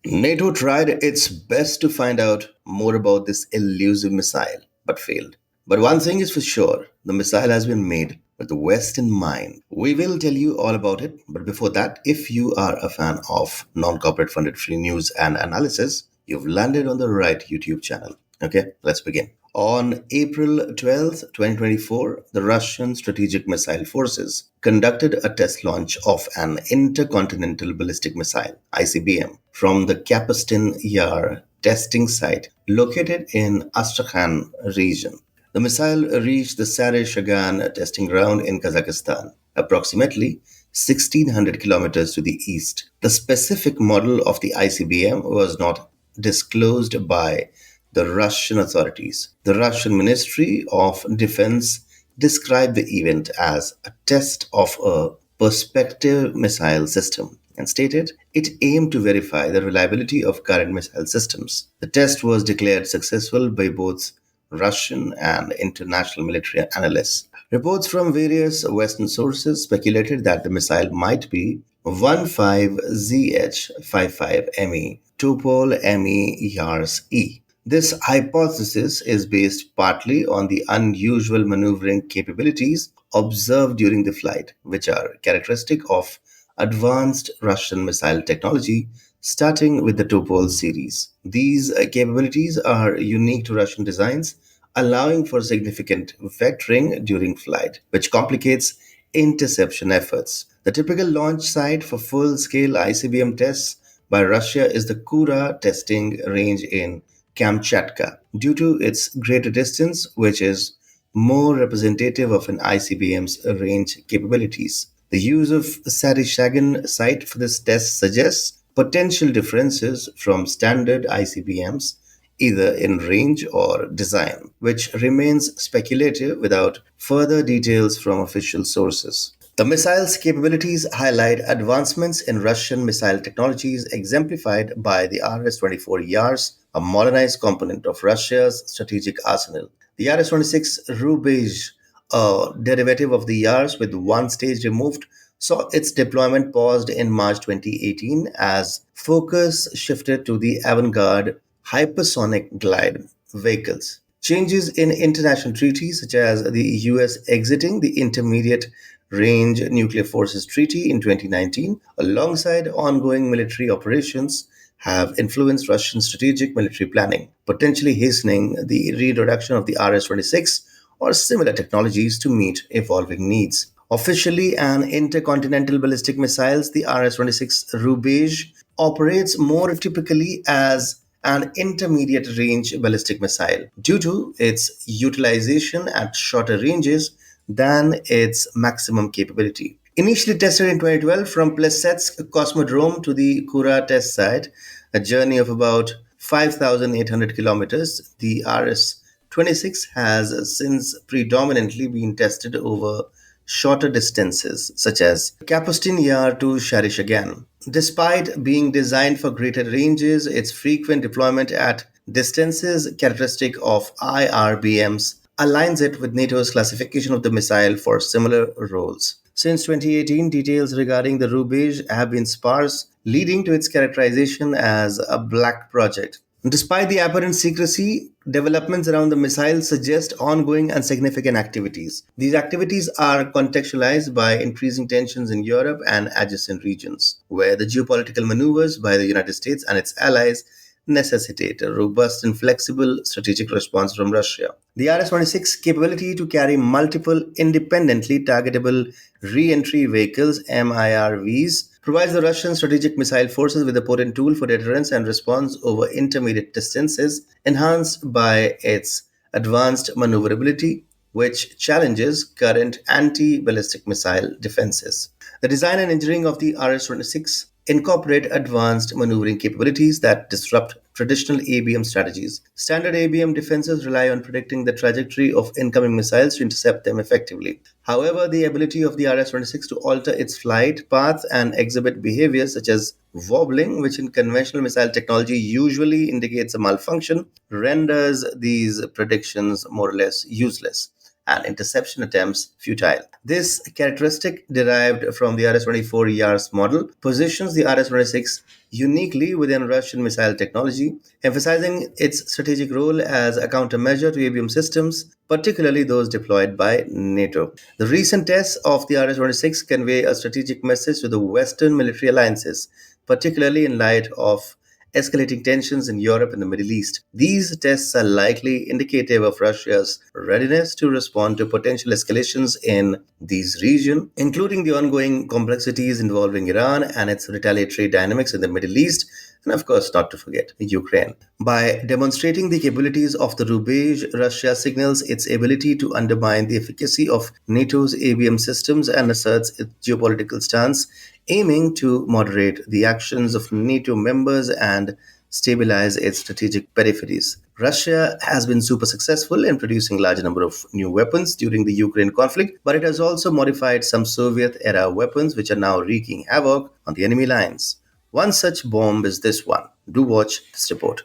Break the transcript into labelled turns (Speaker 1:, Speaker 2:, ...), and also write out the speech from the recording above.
Speaker 1: NATO tried its best to find out more about this elusive missile, but failed. But one thing is for sure, the missile has been made with the West in mind. We will tell you all about it, but before that, if you are a fan of non corporate funded free news and analysis, you've landed on the right YouTube channel. Okay, let's begin. On April 12th, 2024, the Russian Strategic Missile Forces conducted a test launch of an intercontinental ballistic missile, ICBM, from the Kapustin Yar testing site located in Astrakhan region. The missile reached the Sary Shagan testing ground in Kazakhstan, approximately 1600 kilometers to the east. The specific model of the ICBM was not disclosed by the Russian authorities. The Russian Ministry of Defense described the event as a test of a perspective missile system and stated it aimed to verify the reliability of current missile systems. The test was declared successful by both Russian and international military analysts. Reports from various Western sources speculated that the missile might be 15ZH55ME Topol-ME Yars-E. This hypothesis is based partly on the unusual maneuvering capabilities observed during the flight, which are characteristic of advanced Russian missile technology, starting with the Topol series. These capabilities are unique to Russian designs, allowing for significant vectoring during flight, which complicates interception efforts. The typical launch site for full scale ICBM tests by Russia is the Kura testing range in Kamchatka, due to its greater distance, which is more representative of an ICBM's range capabilities. The use of Sary Shagan site for this test suggests potential differences from standard ICBMs, either in range or design, which remains speculative without further details from official sources. The missile's capabilities highlight advancements in Russian missile technologies exemplified by the RS-24 Yars, a modernized component of Russia's strategic arsenal. The RS-26 Rubeige, a derivative of the Yars with one stage removed, saw its deployment paused in March 2018 as focus shifted to the avant-garde hypersonic glide vehicles. Changes in international treaties, such as the US exiting the Intermediate Range Nuclear Forces Treaty in 2019, alongside ongoing military operations, have influenced Russian strategic military planning, potentially hastening the reintroduction of the RS 26 or similar technologies to meet evolving needs. Officially an intercontinental ballistic missiles, the RS-26 Rubeige operates more typically as an intermediate range ballistic missile due to its utilization at shorter ranges than its maximum capability. Initially tested in 2012 from Plesetsk Cosmodrome to the Kura test site, a journey of about 5,800 kilometers, the RS 26 has since predominantly been tested over shorter distances, such as Kapustin Yar to Sary Shagan. Despite being designed for greater ranges, its frequent deployment at distances characteristic of IRBMs aligns it with NATO's classification of the missile for similar roles. Since 2018, details regarding the Rubeige have been sparse, leading to its characterization as a black project. Despite the apparent secrecy, developments around the missile suggest ongoing and significant activities. These activities are contextualized by increasing tensions in Europe and adjacent regions, where the geopolitical maneuvers by the United States and its allies necessitate a robust and flexible strategic response from Russia. The RS-26 capability to carry multiple independently targetable re-entry vehicles (MIRVs) provides the Russian strategic missile forces with a potent tool for deterrence and response over intermediate distances, enhanced by its advanced maneuverability, which challenges current anti ballistic missile defenses. The design and engineering of the RS 26 incorporate advanced maneuvering capabilities that disrupt traditional ABM strategies. Standard ABM defenses rely on predicting the trajectory of incoming missiles to intercept them effectively. However, the ability of the RS-26 to alter its flight path and exhibit behaviors such as wobbling, which in conventional missile technology usually indicates a malfunction, renders these predictions more or less useless. and interception attempts futile. This characteristic, derived from the RS-24 Yars model, positions the RS-26 uniquely within Russian missile technology, emphasizing its strategic role as a countermeasure to ICBM systems, particularly those deployed by NATO. The recent tests of the RS-26 convey a strategic message to the Western military alliances, particularly in light of escalating tensions in Europe and the Middle East. These tests are likely indicative of Russia's readiness to respond to potential escalations in these regions, including the ongoing complexities involving Iran and its retaliatory dynamics in the Middle East, and of course, not to forget Ukraine. By demonstrating the capabilities of the Rubege, Russia signals its ability to undermine the efficacy of NATO's ABM systems and asserts its geopolitical stance, aiming to moderate the actions of NATO members and stabilize its strategic peripheries. Russia has been super successful in producing large number of new weapons during the Ukraine conflict, but it has also modified some Soviet era weapons which are now wreaking havoc on the enemy lines. One such bomb is this one. Do watch this report.